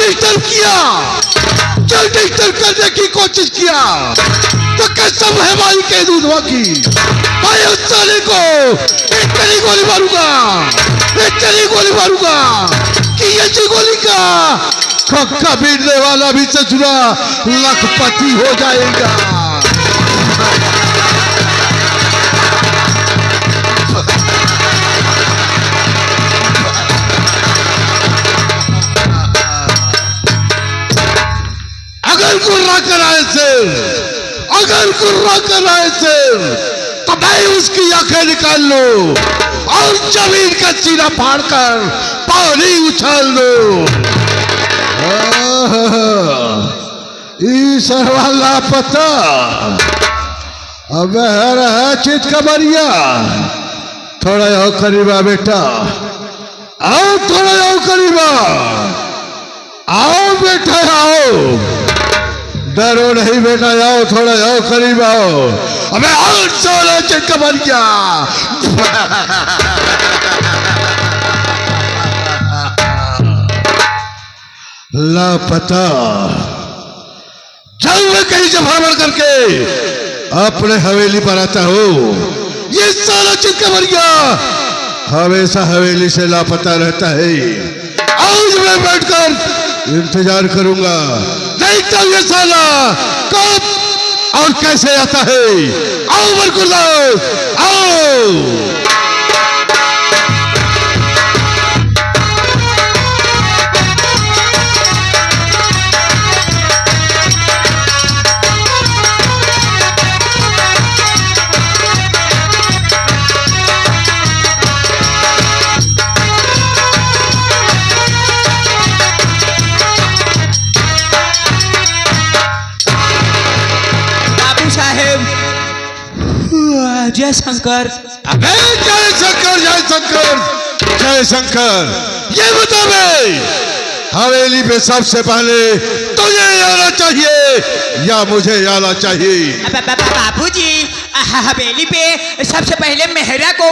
Digital किया, जब digital करने की कोशिश किया तो कसम है भाई के दूधवा की, भाई उस साले को इतनी गोली मारूंगा, इतनी गोली मारूंगा कि ये गोली का खोखा बीटने वाला भी ससुरा लखपति हो जाएगा। अगर गुर्रा कराए सिर, अगर गुर्रा कराए सिर तो मैं उसकी आंखें निकाल लूं और जमीन का सीना फाड़कर पानी उछाल दो। ईश्वर वाला पता अब है चित कमरिया, थोड़ा आओ करीबा बेटा, आओ थोड़ा आओ करीबा, आओ बेटा आओ, डरो नहीं बेटा, आओ थोड़ा आओ करीब आओ, अबे और सोलो चित कमरिया। लापता जब मैं कहीं से भ्रमण करके अपने हवेली पर आता हूँ, ये साला चित कमरिया हमेशा हवेली से लापता रहता है। आज मैं बैठकर इंतजार करूंगा, देखता हूँ ये साला कब और कैसे आता है। आओ बरकुरदास आओ। जय शंकर। अबे जय शंकर, जय शंकर, जय शंकर। ये बता बे, हवेली पे सबसे पहले तुझे आना चाहिए या मुझे आना चाहिए? बाबूजी हवेली पे सबसे पहले मेहरा को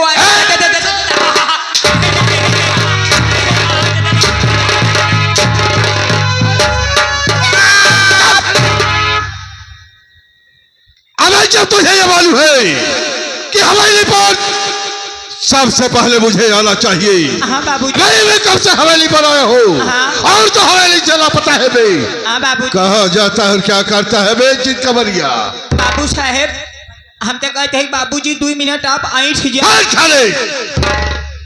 अबे जब तुझे ये मालूम है कि हवेली पर सबसे पहले मुझे आना चाहिए, हाँ बाबूजी। मैं कब से हवेली पर आया हूँ, हाँ। और तो हवेली चला पता है बे, हाँ बाबूजी। कहाँ जाता है क्या करता है बे चित कमरिया? बाबू साहेब हम तो कहते हैं बाबूजी 2 मिनट आप ऐठ जाए,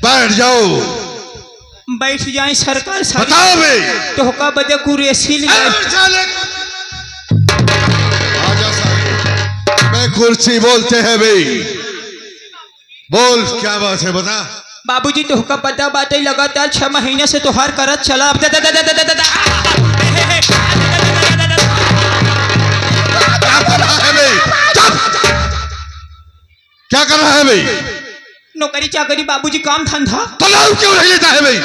बैठ जाओ, बैठ जाए सरकार। बताओ बे तो का बदे कुर्सी मैं कुर्सी बोलते हैं भाई, बोल क्या बात है बता। बाबूजी तो का पता बात है, लगातार 6 महीने से तोहार करत चला। क्या कर रहा है भाई? क्या कर रहा है भाई? नौकरी चाकरी बाबूजी काम धंधा तलाव क्यों नहीं लेता है भाई?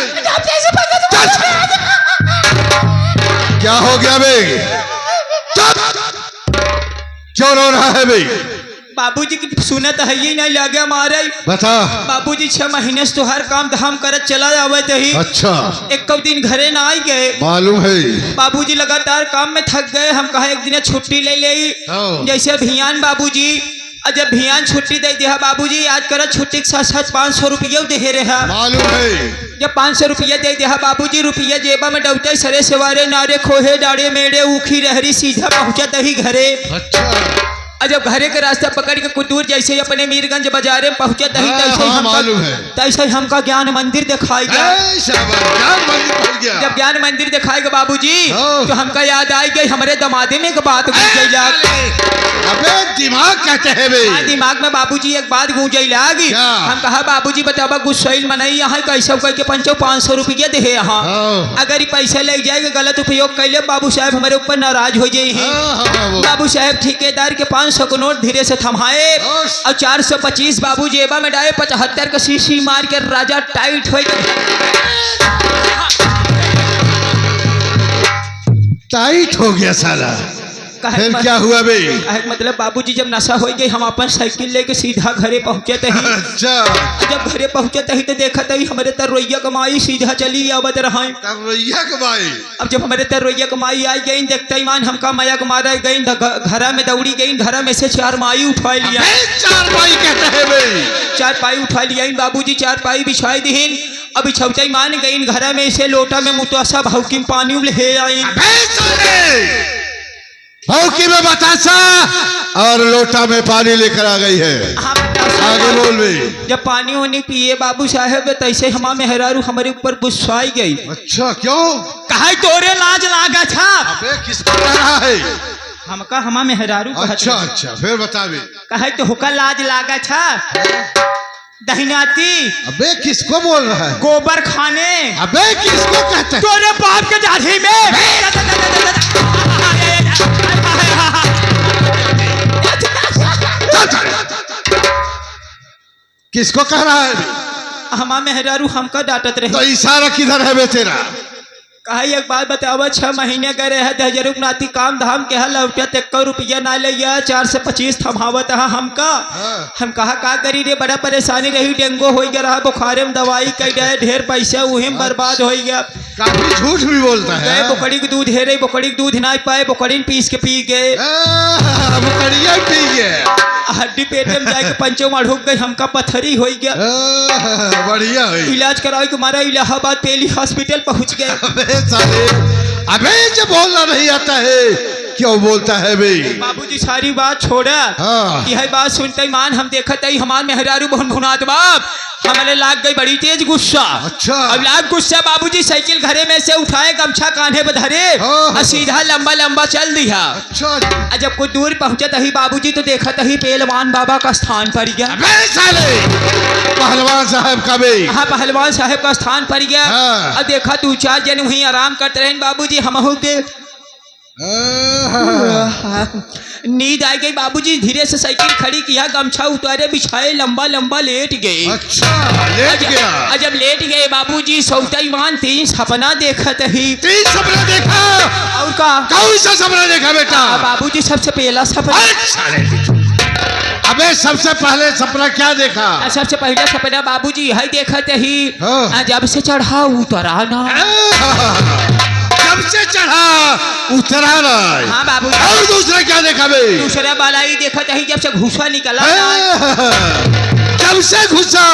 क्या हो गया भाई? क्यों रो रहा है भाई? बाबूजी की सुनत है ही नहीं लगे मारे। बता। बाबूजी 6 महीने से तो हर काम धाम करत चला जावे ही। अच्छा। एक कब दिन घरे ना आई गए, मालूम है। बाबूजी लगातार काम में थक गए, हम कहा एक दिन छुट्टी ले ले। जैसे अभियान बाबूजी जब भियान छुट्टी दे दिया बाबूजी, याद कर छुट्टी के साथ साथ 500 रुपया दे रहा। मालूम है। जब 500 रुपया दे दिया बाबूजी, रुपया जेबा में डबते सरे सवारे नारे खोहे डाड़े मेड़े ऊखी रहरी सीधा पहुंचत ही घरे। अच्छा। जब घरे के रास्ता पकड़ के कुछ दूर जैसे अपने मीरगंज बाजारे पहुंचे तैसे हमका ज्ञान मंदिर दिखाई गया। जब ज्ञान मंदिर दिखाएगा बाबूजी तो हमका याद आई गई हमारे दमादे में एक बात गूंजई लाग। अबे दिमाग कहते हैं बे। दिमाग में बाबूजी एक बात गूंजई लागी। हम कहा बाबूजी बतावा गुस्सैल मनई यहाँ कैसे कह के 500 रुपया दे यहाँ, अगर ये पैसा ले जाएगा गलत उपयोग कैले बाबू साहब हमारे ऊपर नाराज हो जाये हैं। बाबू साहब ठेकेदार के 500 को नोट धीरे से थमाए और 425 बाबू जेबा में डाले, 75 का शीशी मार के राजा टाइट हो टाइट हो गया साला। फिर क्या हुआ बे? मतलब बाबूजी जब नशा हो गई हम अपन साइकिल लेके सीधा घरे पहुंचे ही। अच्छा। जब घरे पहुंचे ही तो देखा ही हमारे तरोइया कमाई सीधा चली आवत रहा। तरोइया कमाई? अब जब हमारे तरोइया कमाई आई गई देखते ही मान हमका माया मारा गई घरा में दौड़ी गई। घरा में से 4 माई उठा लिया। 4 माई कहते हैं बे? 4 पाई उठा लिया बाबूजी। 4 पाई बिछाई दीन। अब छवचाई मान गई घरा में से लोटा में मुतासा भावकी में पानी ले आई। भावकी में बतासा और लोटा में पानी लेकर आ गई है। आगे बोल बे। जब पानी उन्हें पिए बाबू साहब तैसे हमा मेहरारू हमारे ऊपर गुस्साई गई। अच्छा क्यों? कहा तोरे लाज लागा था। अबे किसको कह रहा है? हमका हमा मेहरारू। अच्छा फिर बता बे। कहा तो हुका लाज लागा था दहिनाती। अबे किसको बोल रहा है? गोबर खाने। अबे किसको कहते हैं? तोरे बाप के दाढ़ी में। किसको कह रहा है? हमा मेहरारू हमका डांटत रहे। तो इशारा किधर है बे तेरा? कहा एक बात बतावा 6 महीने करे है 10,000 नाती काम धाम के लौटा 1 रुपया ना लिया 4 से 25 थमावत है हमका। हम कहा का करी रे बड़ा परेशानी रही। डेंगू हो गया रहा बुखारे में दवाई कई गए ढेर पैसा वही में बर्बाद हो गया। काफी झूठ भी बोलता है। बकड़ी के दूध है रे बकड़ी के दूध ना पाए बकड़ी पीस के पी गए। बकड़िया पी गए। हड्डी पेटे में जाके पंचों में ढुक गई हमका पत्थरी हो गया। बढ़िया इलाज कराए के मारा इलाहाबाद पहली हॉस्पिटल पहुंच गए। अबे जब बोलना नहीं आता है क्यों बोलता है बे? बाबूजी सारी बात छोड़ा। यह बात सुनते मान हम देखा ही हमारे मेहरारू बहुन भुनात बाप हमारे लाग गई बड़ी तेज गुस्सा। अच्छा। अब लाग गुस्सा बाबूजी साइकिल घरे में से उठाए गमछा कांधे पे धरे और सीधा लंबा लंबा चल दिया। अच्छा। जब कुछ दूर पहुंचे तही बाबूजी तो देखा तही पहलवान बाबा का स्थान पड़ गया। पहलवान साहब का बे? हाँ पहलवान साहब का स्थान पड़ गया। अब देखा 2-4 जन वहीं आराम करते रहे बाबूजी हम के नींद आ गई। बाबूजी धीरे से साइकिल खड़ी किया गमछा उतारे बिछाए लंबा लंबा लेट गए। अच्छा लेट गया। जब लेट गए बाबूजी सौताई मान 3 सपना देखा तही। 3 सपना देखा? और का कौन सा सपना देखा बेटा? बाबूजी सबसे पहला सपना। अबे सबसे पहले सपना क्या देखा? सबसे पहला सपना बाबूजी है देखा तही जब से चढ़ा उतरा ना। जब से चढ़ा उतरा ना। हाँ बाबू। और दूसरा क्या देखा बे? दूसरा वाला ही देखा तही जब से घुसा निकला। जब से घुसा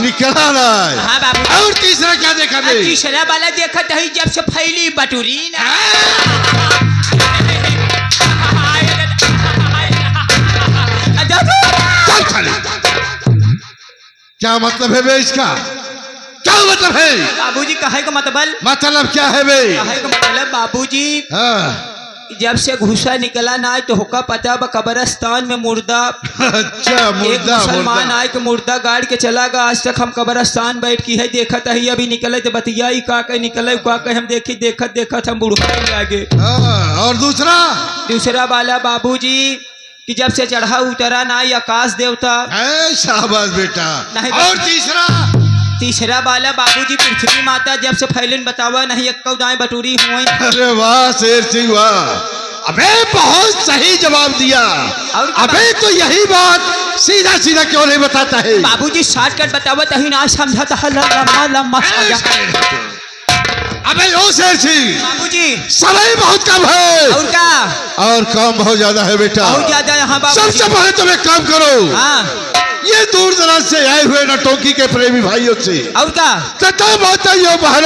निकला ना। हाँ बाबू। और तीसरा क्या देखा बे? तीसरा वाला देखा तही जब से फैली बटुरी ना। क्या मतलब है बे इसका? क्या मतलब है? बाबूजी कहे का मतलब क्या है बे? कहे का मतलब बाबूजी जब से घुसा निकला ना तो होका पता बा कब्रिस्तान में मुर्दा। अच्छा मुर्दा। एक मुसलमान आए के मुर्दा गाड़ के चला गया। आज तक हम कब्रिस्तान बैठ की है देखा था ही अभी निकले तो बतियाई का निकले का हम देखा हम बुढ़ाने लगे। और दूसरा वाला बाबूजी कि जब से चढ़ा उतरा ना आकाश देवता। शाबाश बेटा। और तीसरा वाला बाबूजी पृथ्वी माता जब से फैलन बतावा नहीं एक दाएं बटूरी हुई। अरे वाह शेर सिंह वाह। अबे बहुत सही जवाब दिया। अबे तो यही बात सीधा सीधा क्यों नहीं बताता है? बाबूजी शॉर्टकट बतावा तही ना समझा था लम्बा अबे ओ शेर सिंह बाबूजी समय बहुत कम है। और क्या? और काम बहुत ज्यादा है बेटा। बहुत ज्यादा यहाँ बाबूजी। सबसे पहले तुम एक काम करो। ये दूर दराज से आए हुए नटोकी के प्रेमी भाइयों से और क्या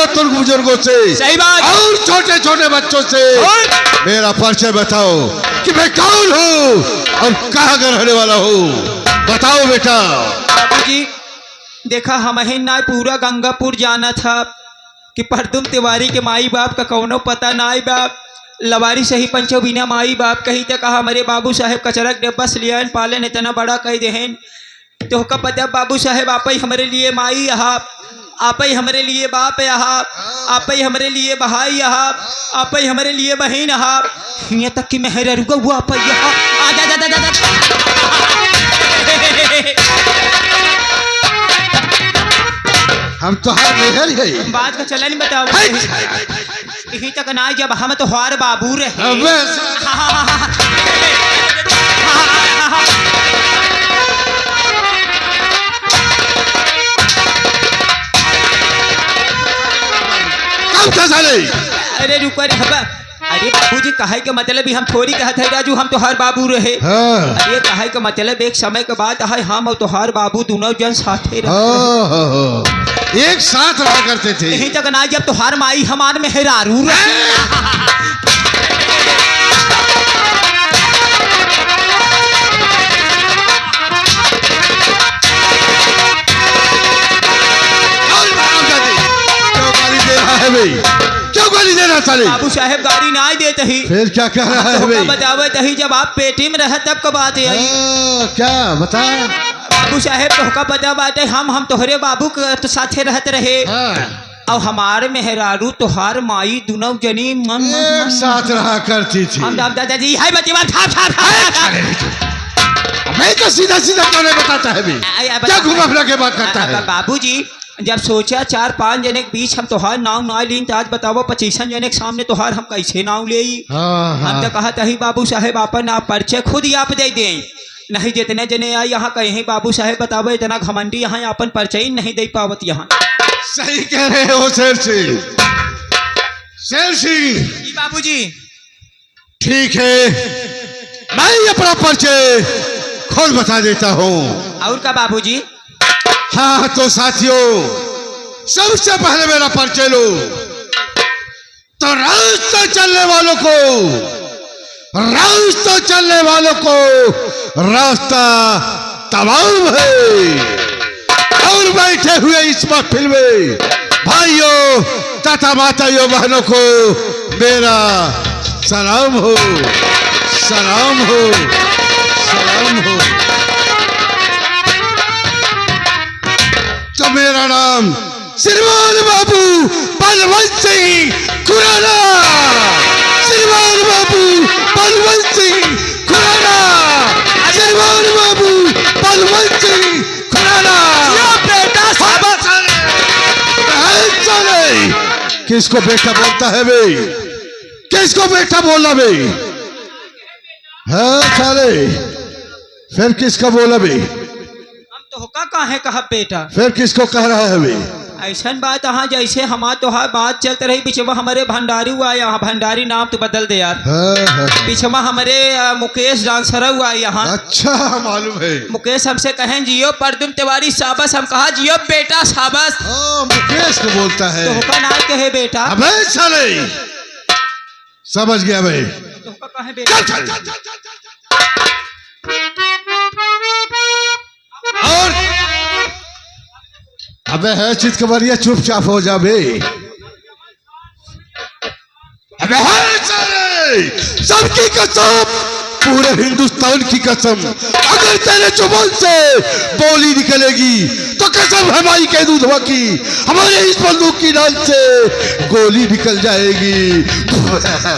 तुर्क बुजुर्गों से सही बात और छोटे छोटे बच्चों से मेरा परिचय बताओ कि मैं कौन हूँ और कहाँ का रहने वाला हूँ। बताओ बेटा। बाबूजी देखा हम ही ना पूरा गंगापुर जाना था कि परदुम तिवारी के माई बाप का कौनो पता ना आई बाप लवारी सही पंचो बिना माई बाप कही तक कहा हमारे बाबू साहेब कचरक डब्बा लियान पालन इतना बड़ा कह देहन तो का पता बाबू साहेब आप ही हमारे लिए माई यहाँ आप ही हमारे लिए बाप यहाँ आप ही हमारे लिए भाई यहाँ आप ही हमारे लिए बहन यहाँ यहाँ तक कि मेहर रुका हुआ आप यहाँ हम तो हर मेहर है बात का चलन बताओ यही तक ना जब हम तो हार बाबू रहे कब था साले? अरे रुको रे हबा। अरे बाबूजी कहे के मतलब ही हम थोड़ी कहत है राजू हम तोहार बाबू रहे। हाँ। अरे कहे के मतलब एक समय के बाद है हम और तोहार बाबू दोनों जन साथे रहे। एक साथ रहा करते थे। यहीं तक ना जब तोहार माई हमार मेहरारू रहे। क्यों गाली दे रहा साले? बाबू साहेब गाड़ी ना देते ही। फिर क्या कह रहा है भाई? बतावे तही जब आप पेटी में रहे तब कब बात आई। क्या बता? बाबू साहेब तोहका पता बात है हम तोहरे बाबू के तो साथे रहते रहे। और हमारे मेहरारू तोहार माई दोनों जनी एक साथ रहा करती थी। हम दादाजी हाय बच्चे मैं तो सीधा सीधा क्यों बताता है भी? क्या घुमा फिरा के बात करता है? बाबूजी जब सोचा 4-5 जने के बीच हम तोहार नाव ना लीन तो आज बताओ 25 जने के सामने तोहार हम कैसे नाव ले? हम तो कहा तही बाबू साहेब अपन आप परिचय खुद ही आप दे दें। नहीं जितने जने आए यहाँ कहीं बाबू साहेब बताओ इतना घमंडी यहाँ अपन परिचय नहीं दे पावत यहाँ। सही कह रहे हो शेर सिंह। शेर सिंह बाबूजी ठीक है मैं अपना परिचय खुद बता देता हूँ। और का बाबूजी? हाँ तो साथियों सबसे पहले मेरा परिचय लो। तो रास्ता चलने वालों को रास्ता तमाम है। और बैठे हुए इस महफिल में भाइयों तथा माताओं बहनों को मेरा सलाम हो, सलाम हो, सलाम हो। तो मेरा नाम श्रीमान बाबू बलवंत सिंह खुराना। श्रीमान बाबू बलवंत सिंह खुराना। श्रीमान बाबू बलवंत सिंह खुराना। बेटा चले किसको बेटा बोलता है भाई? किसको बेटा बोला भाई? हाँ चले फिर किसका बोला भाई? तो होका काहे कहा बेटा? फिर किसको कह रहा है भाई? ऐसा बात हाँ जैसे हमार तो हाँ बात चलते रही पिछवा हमारे भंडारी हुआ यहाँ। भंडारी नाम तो बदल दे यार। पिछवा हमारे मुकेश डांसर हुआ यहाँ। अच्छा मालूम है। मुकेश हमसे कहें जियो परदुम तिवारी साबस। हम कहा जियो बेटा साबस। मुकेश को बोलता है तो होका ना कहे बेटा। अबे साले समझ गया भाई। तो होका कहे बेटा। और अबे है चितकबरिया चुपचाप हो जा बे। अबे है साले सबकी कसम पूरे हिंदुस्तान की कसम अगर तेरे जुबान से बोली निकलेगी तो कसम है माई के दूधवा की हमारे इस बंदूक की डाल से गोली निकल जाएगी। बस बस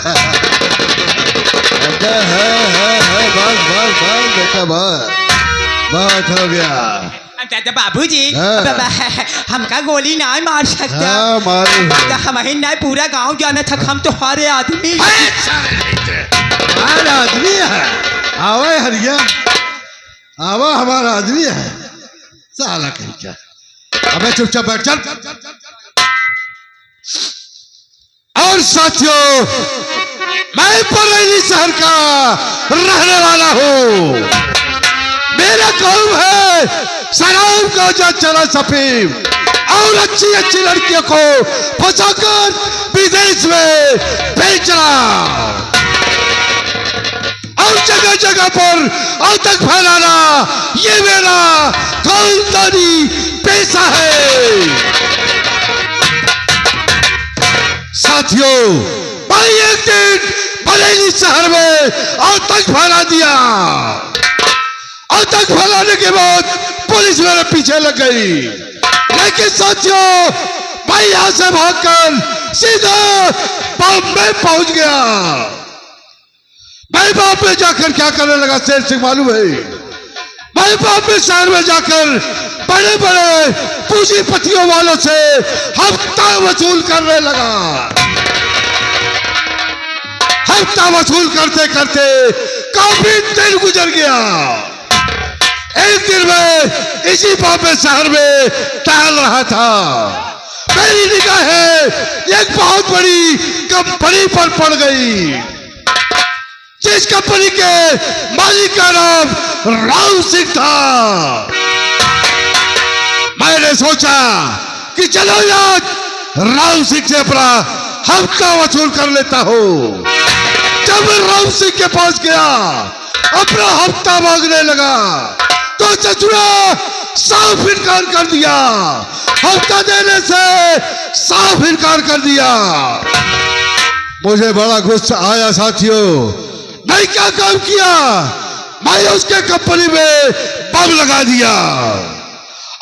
बस बेटा बस बात हो गया। दादा बाबूजी हमका गोली ना मार सकता। हम नहीं पूरा गांव जाना था हम तो हमारे आदमी आदमी है। आवा हरिया आवा हमारा आदमी है साला कहीं क्या। अबे चुपचाप बैठ चल। और साथियों मैं बरेली शहर का रहने वाला हूँ। मेरा काम है शराब का जा चला सफीम और अच्छी अच्छी लड़कियों को फंसाकर विदेश में बेचना और जगह जगह पर आतंक फैलाना ये मेरा खानदानी पेशा है। साथियों मैं एक दिन बरेली शहर में आतंक फैला दिया। आतंक फैलाने के बाद पुलिस मेरे पीछे लग गई। लेकिन साथियों मैं यहां से भागकर सीधा बॉम्बे पहुंच गया। मैं बॉम्बे जाकर क्या करने लगा शेर सिंह मालूम है? मैं बॉम्बे शहर में जाकर बड़े बड़े पूंजीपतियों वालों से हफ्ता वसूल करने लगा। हफ्ता वसूल करते करते काफी दिन गुजर गया। एक दिन मैं इसी बॉम्बे शहर में टहल रहा था, मेरी निगाहें एक बहुत बड़ी कंपनी पर पड़ गई, जिस कंपनी के मालिक का नाम राव सिंह था। मैंने सोचा कि चलो यार राव सिंह से अपना हफ्ता वसूल कर लेता हूं। जब मैं राव सिंह के पास गया, अपना हफ्ता मांगने लगा, तो ससुरा साफ इनकार कर दिया, हफ्ता देने से साफ इनकार कर दिया। मुझे बड़ा गुस्सा आया साथियों। मैं क्या काम किया, मैं उसके कंपनी में बम लगा दिया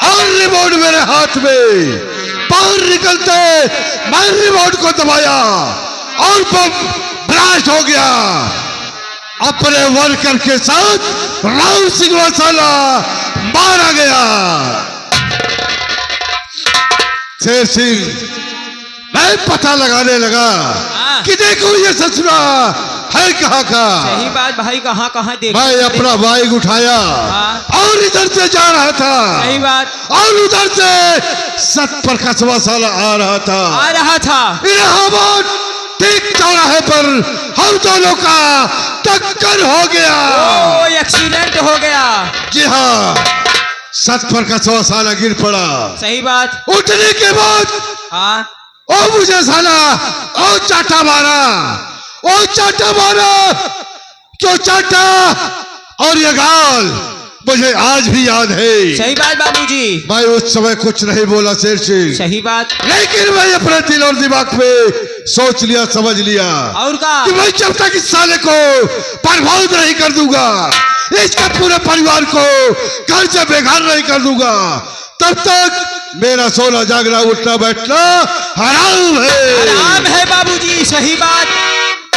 और रिमोट मेरे हाथ में, बाहर निकलते मैं रिमोट को दबाया और बम ब्लास्ट हो गया। अपने वर्कर के साथ राव सिंह वसाला मारा गया। शेर सिंह मैं पता लगाने लगा कि देखो ये ससुरा है कहाँ का। सही बात भाई, कहाँ कहाँ देख। मैं अपना बाइक उठाया और इधर से जा रहा था। सही बात। और उधर से सतप्रकाश वसाला आ रहा था। इलाहाबाद ठीक चौराहे पर हम दोनों का टक्कर हो गया। ओ एक्सीडेंट हो गया। जी हाँ, सतप्रकाश वसाला गिर पड़ा। सही बात। उठने के बाद हाँ, ओ मुझे साला ओ चाटा मारा, ओ चाटा मारा, क्यों चाटा, और ये गाल मुझे आज भी याद है। सही बात बाबूजी। मैं उस समय कुछ नहीं बोला शेर सिंह। सही बात। लेकिन मैं अपने दिल और दिमाग में सोच लिया, समझ लिया और का कि मैं जब तक इस साले को बर्बाद नहीं कर दूंगा, इसके पूरे परिवार को घर से बेघर नहीं कर दूंगा, तब तक मेरा सोना जागना उठना बैठना हराम है। हराम है बाबूजी। सही बात।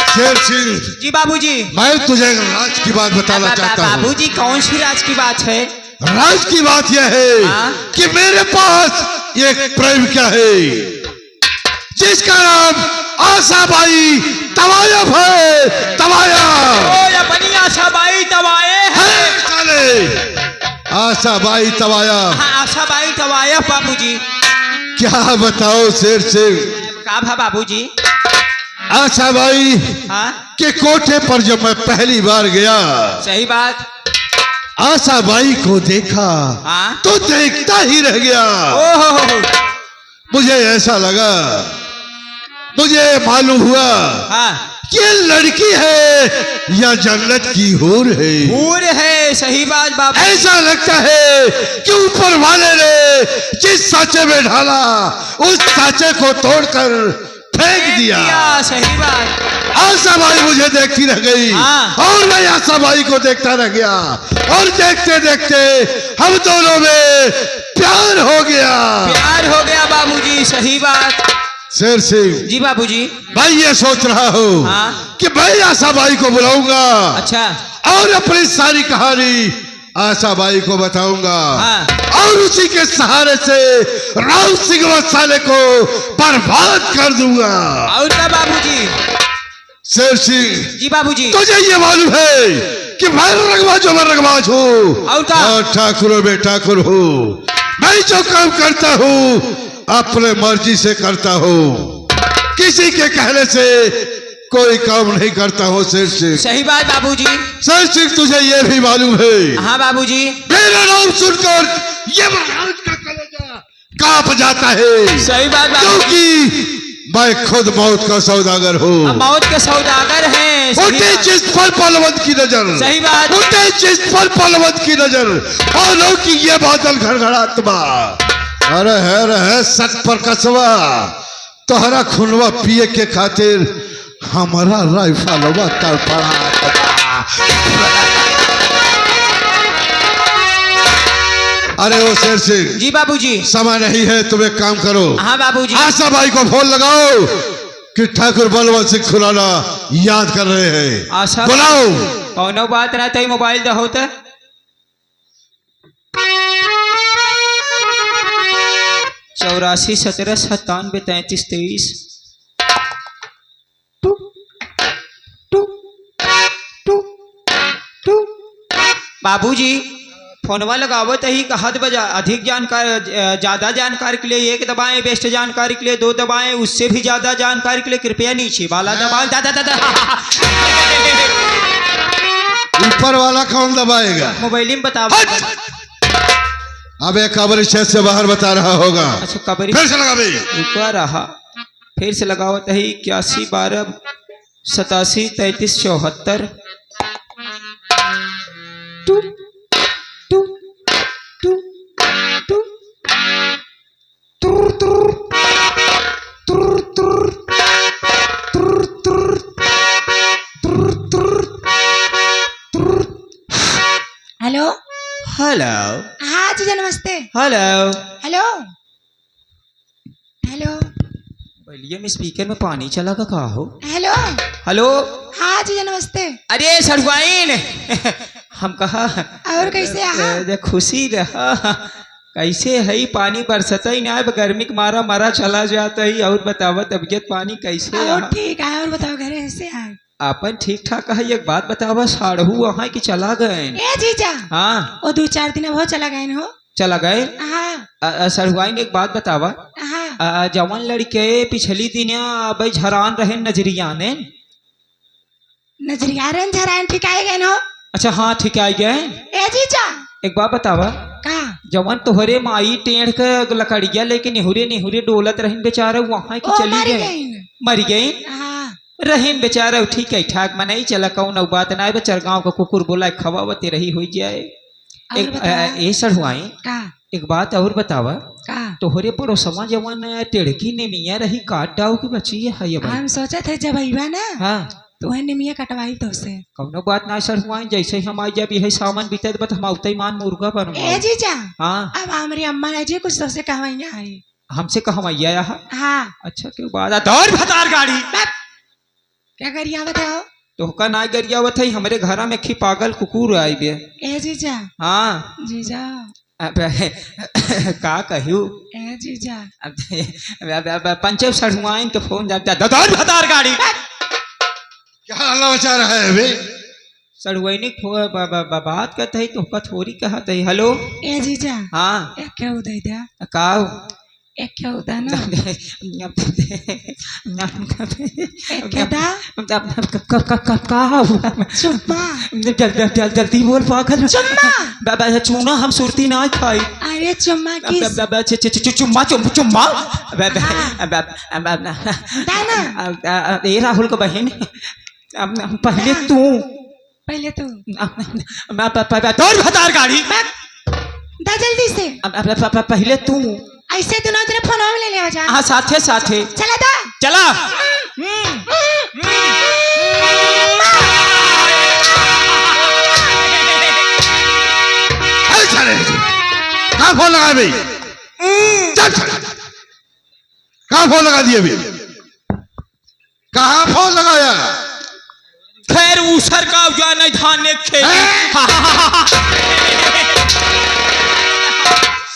शेर सिंह जी बाबूजी। मैं तुझे राज की बात बताना चाहता हूँ। बाबूजी कौन सी राज की बात है? राज की बात यह है कि मेरे पास एक प्रेमिका है, जिसका नाम आशाबाई तवायफ है। तवायफ। ओ अपनी आशाबाई तवायफ है। साले आशाबाई तवायफ। हाँ, आशाबाई तवायफ बाबूजी। क्या बताओ शेर सिंह। का भा बाबूजी? आशाबाई हाँ, के कोठे पर जब मैं पहली बार गया, सही बात। आशाबाई को देखा हाँ, तो देखता ही रह गया। ओहो, मुझे ऐसा लगा, मुझे मालूम हुआ हाँ, कि ये लड़की है या जन्नत की हूर है। हूर है। सही बात बाबू। ऐसा लगता है कि ऊपर वाले ने जिस सांचे में ढाला, उस सांचे को तोड़कर फेंक दिया। सही बात। आशाबाई मुझे देखती रह गई और मैं आशाबाई को देखता रह गया, और देखते देखते हम दोनों में प्यार हो गया। प्यार हो गया बाबूजी। सही बात। शेर सिंह जी बाबूजी। मैं ये सोच रहा हूँ कि मैं आशाबाई को बुलाऊंगा। अच्छा। और अपनी सारी कहानी आशाबाई को बताऊंगा। और उसी के सहारे से राव सिंह वसाले को बर्बाद कर दूंगा। और क्या बाबूजी? शेर सिंह जी बाबूजी। तुझे ये मालूम है कि मैं रंगबाज में रंगबाज हूँ और ठाकुरों में ठाकुर हूँ। मैं जो काम करता हूँ अपने मर्जी से करता हूँ, किसी के कहने से कोई काम नहीं करता हूँ। शेर सिंह। सही बात बाबूजी। शेर सिंह तुझे ये भी मालूम है, हाँ बाबूजी, मेरा नाम सुनकर ये महाराज का कलेजा कांप जाता है। सही बात क्योंकि मैं खुद मौत का सौदागर हूँ। मौत के सौदागर हैं। उठे जिस पर बलवंत की नजर। सही बात। उठे जिस पर बलवंत की नजर, मानो कि ये बादल घड़घड़ात्मा। अरे है सत पर कसवा, तोहरा खुनवा पिए के खातिर हमारा राइफलवा तड़पड़ा। अरे ओ शेर सिंह। जी बाबूजी। समय नहीं है, तुम एक काम करो। हाँ बाबूजी। आशाबाई को फोन लगाओ कि ठाकुर बलवंत सिंह खुराना याद कर रहे हैं। आशा बुलाओ। कौनो बात ना तई मोबाइल दे होता। 84 17 97 33 23। टू। बाबूजी फोनवा लगावत ही कहत बजा अधिक जानकारी ज्यादा जानकारी के लिए 1 दबाएं, बेस्ट जानकारी के लिए 2 दबाएं, उससे भी ज्यादा जानकारी के लिए कृपया नीचे वाला दबाएं। दादा दादा ऊपर वाला कौन दबाएगा? मोबाइल में बताओ। अबे कब्र क्षेत्र से बाहर बता रहा होगा। अच्छा कबरी फिर से लगा भाई। रुका रहा, फिर से लगावत ही 81 12 87 33 74। टू टू टू टू तुर तुर तुर तुर तुर तुर तुर तुर तुर। हेलो हेलो हाँ जीजा नमस्ते। हेलो हेलो हेलो बोलिए में स्पीकर में पानी चला का हो? हेलो हेलो हाँ जीजा नमस्ते। अरे सरवाइन हम कहा और कैसे आहा? खुशी रहा कैसे है पानी बरसता ही ना, गर्मी के मारा मारा चला जाता ही। और बतावा तबियत पानी कैसे और यहाँ? ठीक है। और बताओ घरे कैसे है? आपन ठीक ठाक है। एक बात बतावा, साढ़ू वहाँ की चला गए? ए जीजा हाँ वो 2-4 दिन अब हो चला गए हो। चला गए। हाँ सरवाइन एक बात बतावा, हाँ जवान लड़के पिछली दिन भाई झरान रहे नजरिया ने। नजरिया रन झरान ठीक आए गए हो। अच्छा हाँ ठीक आ गए। ए जीजा एक बात बतावा, का जवान तोहरे माई टेढ़ के लकड़िया लेके निहुरे निहुरे डोलत रहन बेचारा वहाँ की ओ चली मर गए। गई। मर गई हाँ रहन बेचारा ठीक है ठाक मनाई चला कौन बात ना बचर गाँव का कुकुर बोला खवावते रही हो जाए। और एक बताओ। ए सड़ुआई का एक बात और बतावा, का तोहरे पड़ोसवा जवान टेढ़की नेमिया रही काट डाव की बची है ये हम सोचा थे जब आईबा ना हाँ तो वह निमिया कटवाई तो से। कौनो बात ना सड़ुआई, जैसे ही हम आई जब यही सामान बीतत बत हम औते मान मुर्गा ए बनवा। जीजा हाँ अब हमारी अम्मा ने जी कुछ तो से कहवाइया है। हमसे कहवैया यहाँ। हाँ अच्छा क्यों बात दौड़ भतार गाड़ी क्या करिया बताओ। तो का ना गरियावत है हमरे घरा में खी पागल कुकुर आई बे। ए जीजा हाँ जीजा अब का कहू ए जीजा अब पंचव सड़ुआइन के फोन जाता दौड़ भतार गाड़ी। क्या हल्ला मचा रहा है बे? सड़ुआइनी बात करते है तो का थोड़ी कहते है। हेलो ए जीजा हाँ एक क्या उदय दिया काऊ एक क्या उदा ना एक क्या दा चुम्मा जल्दी बोल पागल। चुम्मा चूना हम सुरती ना खाई। अरे चुम्मा किस चुम्मा चुम्मा दाना ए राहुल का बहन पहले तू पहले तू दौड़ भतार गाड़ी दा जल्दी से पहले तू ऐसे तू ना तेरे फोन में ले ले जा। हाँ साथे साथे चला दा चला। कहाँ फोन लगा भाई? चल चल कहाँ फोन लगा दिए अभी? कहाँ फोन लगाया? खैर उसर का जा नहीं धाने खे।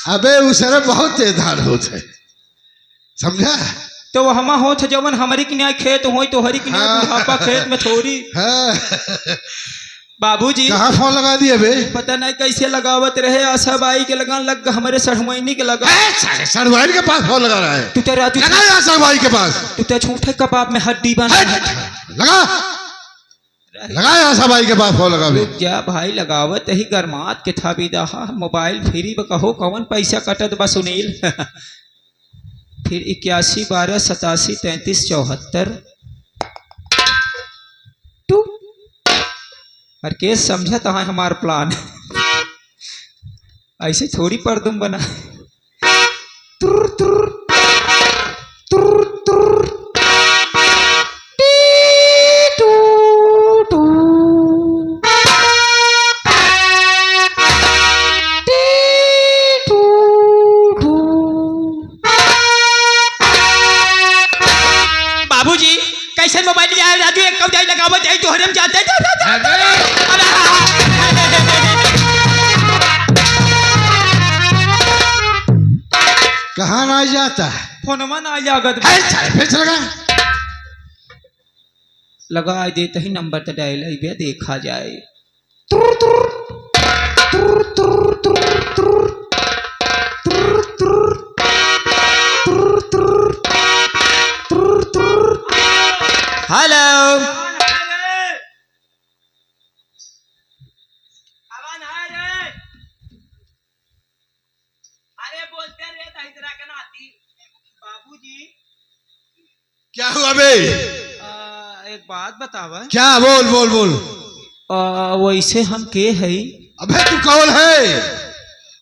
अबे उसरे बहुत तेज धार होते है, समझा? तो हम हो थे जवन हमारी की न्याय खेत हो तो हरी की न्याय बुढ़ापा खेत में थोड़ी। हाँ। बाबूजी कहाँ फोन लगा दिए बे? पता नहीं कैसे लगावत रहे आशा बाई के लगान लग हमारे सड़मैनी के लगा। सड़वाइन के पास फोन लगा रहा है। तू तेरा लगा आशा बाई के पास। तू तेरा झूठे कबाब में हड्डी बना लगा लगा आशा बाई के पास फोन लगा बे। जा भाई लगावत ही गरमात के था भी दहा मोबाइल फ्री कहो कौन पैसा कटत बा सुनील। फिर 81 12 87 33 74 टू हर केस समझत है हमार प्लान। ऐसे थोड़ी पर तुम बना। तुर तुर तुर तुर टी टू टू टी टू टू। बाबूजी कैसे मोबाइल लिया राजू एक कब जाई लगावत जाई तो हरम जाते कहाँ ना जाता है? फोनमा ना लागत फिर से लगा। लगा देते ही नंबर तो डायल देखा जाए। हेलो अरे बोलते रे दहिदरा के नाती बाबूजी क्या हुआ बे? एक बात बतावा क्या? बोल बोल बोल। वैसे हम के है? अबे तू कौन है?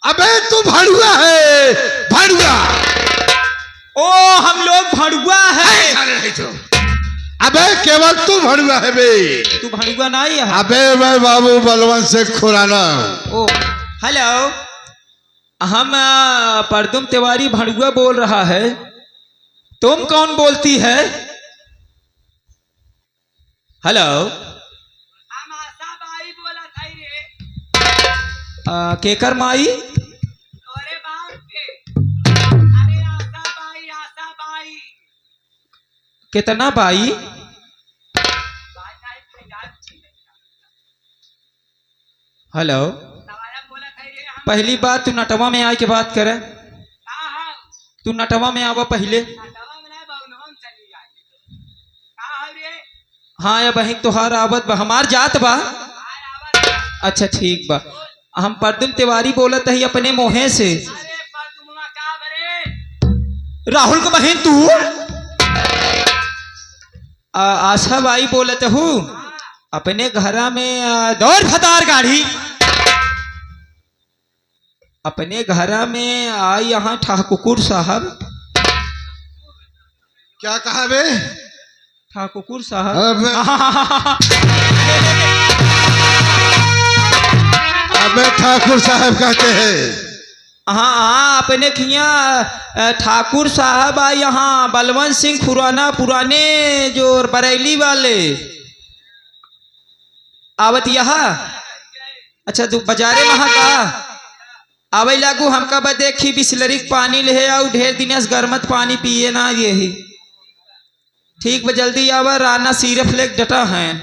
अबे तू भाड़ुआ है, भाड़ुआ। ओ हम लोग भड़ुआ है। अबे केवल तू भाड़ुआ है बे। तू भड़ुआ नहीं है? अबे मैं बाबू बलवंत से खुराना। ओ हेलो, हम परदुम तिवारी भड़ुआ बोल रहा है। तुम कौन बोलती है? हेलो, हम आशा बाई बोला था रे। केकर माई? अरे बाप के। अरे आशा बाई। कितना बाई? हेलो, पहली बात तू नटवा में आए के बात करे। तू नटवा में आवा पहले। हाँ या बहन तुहार आवत बा, हमार जात बा। अच्छा ठीक बा। हम परदुम तिवारी बोलत है अपने मोहे से। राहुल को बहन तू? आशा बाई बोलत हूँ अपने घरा में दौड़ फतार गाड़ी। अपने घरा में आई यहाँ ठाकुर साहब। क्या कहा बे? ठाकुर साहब। अबे ठाकुर साहब कहते हैं। हाँ हाँ, अपने खिया ठाकुर साहब आ यहाँ बलवंत सिंह खुराना पुराने जो बरेली वाले आवत यहाँ। अच्छा तू बाजारे वहाँ का आवे लागू हमका बा देखी बिस्लरी पानी ले आओ, ढेर दिनस गर्मत पानी पिए ना यही। ठीक बा जल्दी आवा, राना सिरफ लेक डटा है।